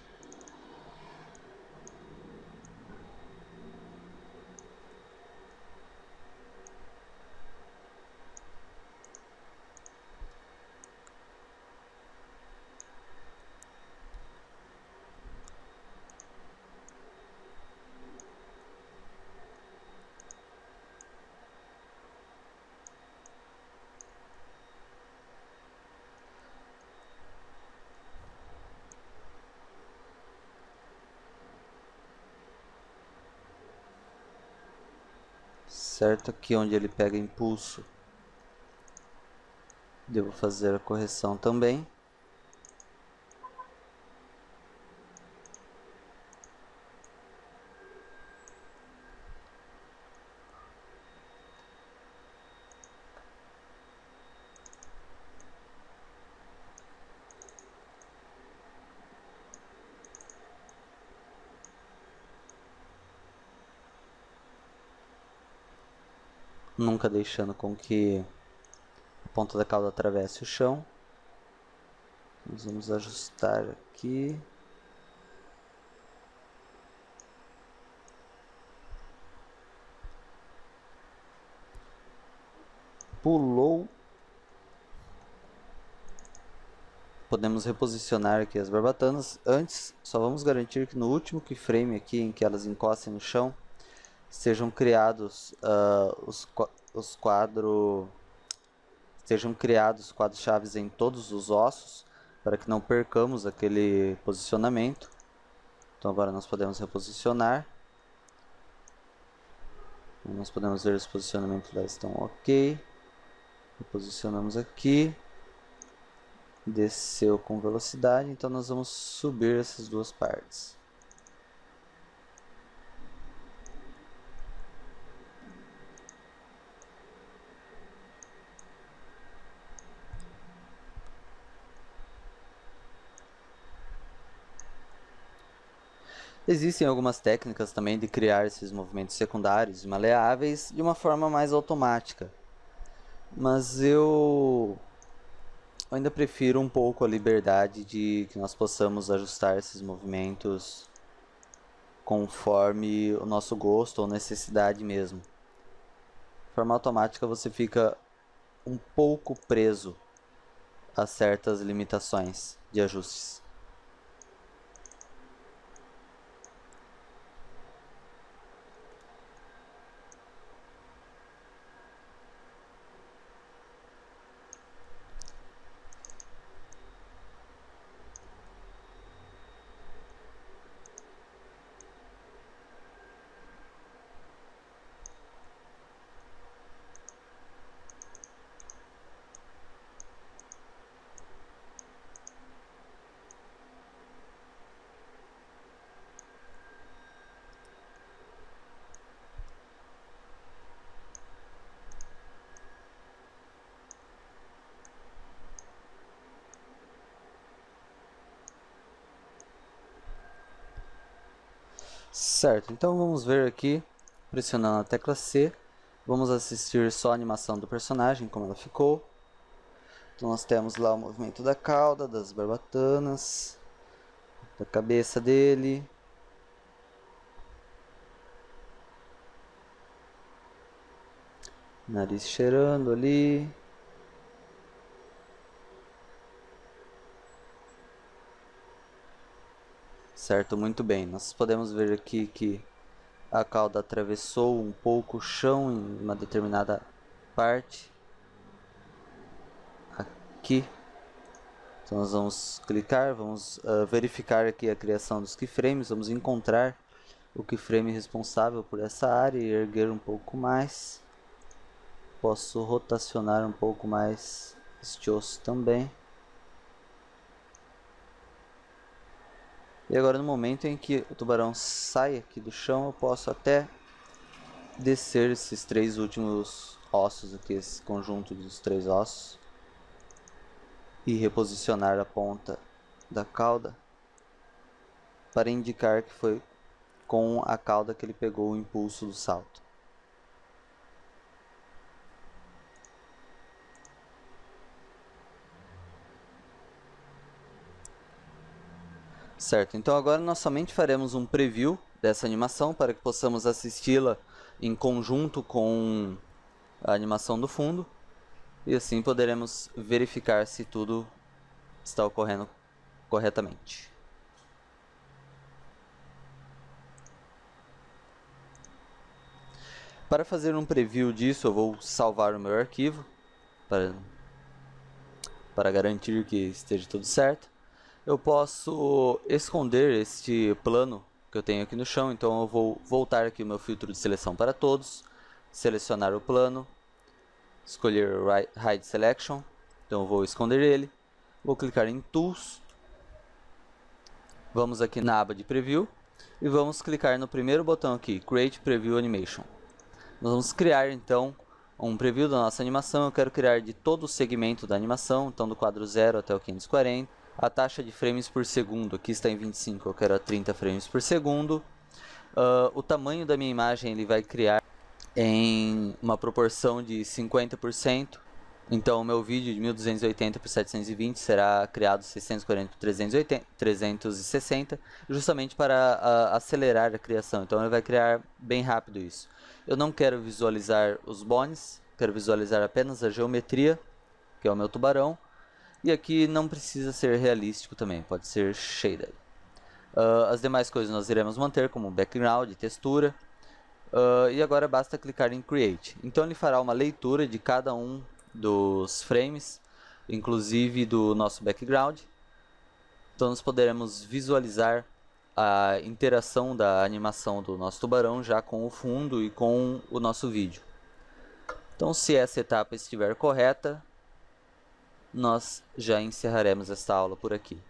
Certo, aqui onde ele pega impulso, devo fazer a correção também. Nunca deixando com que a ponta da cauda atravesse o chão. Nós vamos ajustar aqui. Pulou. Podemos reposicionar aqui as barbatanas. Antes, só vamos garantir que no último keyframe aqui, em que elas encostem no chão, sejam criados os quadros chaves em todos os ossos, para que não percamos aquele posicionamento. Então agora nós podemos reposicionar. Nós podemos ver os posicionamentos lá estão ok. Reposicionamos aqui. Desceu com velocidade, então nós vamos subir essas duas partes. Existem algumas técnicas também de criar esses movimentos secundários e maleáveis de uma forma mais automática, mas eu ainda prefiro um pouco a liberdade de que nós possamos ajustar esses movimentos conforme o nosso gosto ou necessidade mesmo. De forma automática você fica um pouco preso a certas limitações de ajustes. Certo, então vamos ver aqui, pressionando a tecla C, vamos assistir só a animação do personagem, como ela ficou. Então nós temos lá o movimento da cauda, das barbatanas, da cabeça dele. Nariz cheirando ali. Certo, muito bem. Nós podemos ver aqui que a cauda atravessou um pouco o chão em uma determinada parte. Aqui. Então nós vamos clicar, vamos verificar aqui a criação dos keyframes, vamos encontrar o keyframe responsável por essa área e erguer um pouco mais. Posso rotacionar um pouco mais este osso também. E agora no momento em que o tubarão sai aqui do chão, eu posso até descer esses 3 últimos ossos aqui, esse conjunto dos 3 ossos. E reposicionar a ponta da cauda para indicar que foi com a cauda que ele pegou o impulso do salto. Certo, então agora nós somente faremos um preview dessa animação para que possamos assisti-la em conjunto com a animação do fundo. E assim poderemos verificar se tudo está ocorrendo corretamente. Para fazer um preview disso, eu vou salvar o meu arquivo para garantir que esteja tudo certo. Eu posso esconder este plano que eu tenho aqui no chão, então eu vou voltar aqui o meu filtro de seleção para todos, selecionar o plano, escolher Hide Selection, então eu vou esconder ele, vou clicar em Tools, vamos aqui na aba de Preview e vamos clicar no primeiro botão aqui, Create Preview Animation. Nós vamos criar então um preview da nossa animação. Eu quero criar de todo o segmento da animação, então do quadro 0 até o 540. A taxa de frames por segundo, aqui está em 25, eu quero a 30 frames por segundo. O tamanho da minha imagem ele vai criar em uma proporção de 50%. Então o meu vídeo de 1280 por 720 será criado 640 por 360, justamente para acelerar a criação. Então ele vai criar bem rápido isso. Eu não quero visualizar os bones, quero visualizar apenas a geometria, que é o meu tubarão. E aqui não precisa ser realístico também, pode ser shaded. As demais coisas nós iremos manter, como background, textura. E agora basta clicar em Create. Então ele fará uma leitura de cada um dos frames, inclusive do nosso background. Então nós poderemos visualizar a interação da animação do nosso tubarão já com o fundo e com o nosso vídeo. Então se essa etapa estiver correta, nós já encerraremos esta aula por aqui.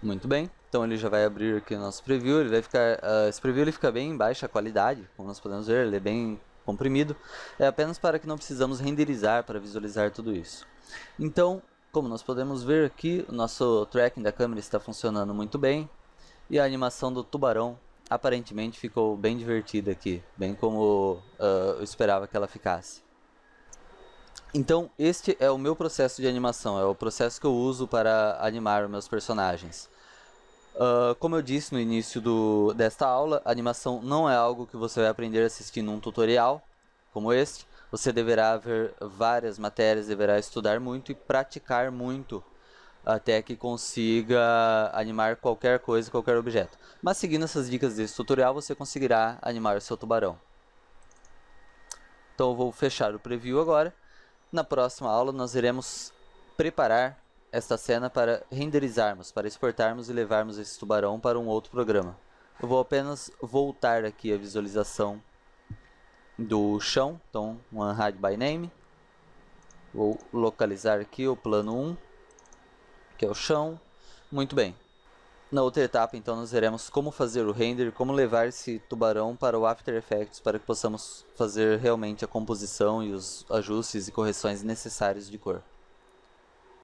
Muito bem, então ele já vai abrir aqui o nosso preview, ele vai ficar, esse preview ele fica bem em baixa qualidade, como nós podemos ver, ele é bem comprimido, é apenas para que não precisamos renderizar para visualizar tudo isso. Então, como nós podemos ver aqui, o nosso tracking da câmera está funcionando muito bem, e a animação do tubarão aparentemente ficou bem divertida aqui, bem como eu esperava que ela ficasse. Então, este é o meu processo de animação, é o processo que eu uso para animar os meus personagens. Como eu disse no início desta aula, a animação não é algo que você vai aprender assistindo um tutorial como este. Você deverá ver várias matérias, deverá estudar muito e praticar muito até que consiga animar qualquer coisa, qualquer objeto. Mas seguindo essas dicas desse tutorial, você conseguirá animar o seu tubarão. Então eu vou fechar o preview agora. Na próxima aula nós iremos preparar esta cena para renderizarmos, para exportarmos e levarmos esse tubarão para um outro programa. Eu vou apenas voltar aqui a visualização do chão, então One Hide by Name. Vou localizar aqui o plano 1, que é o chão. Muito bem. Na outra etapa, então, nós veremos como fazer o render e como levar esse tubarão para o After Effects para que possamos fazer realmente a composição e os ajustes e correções necessários de cor.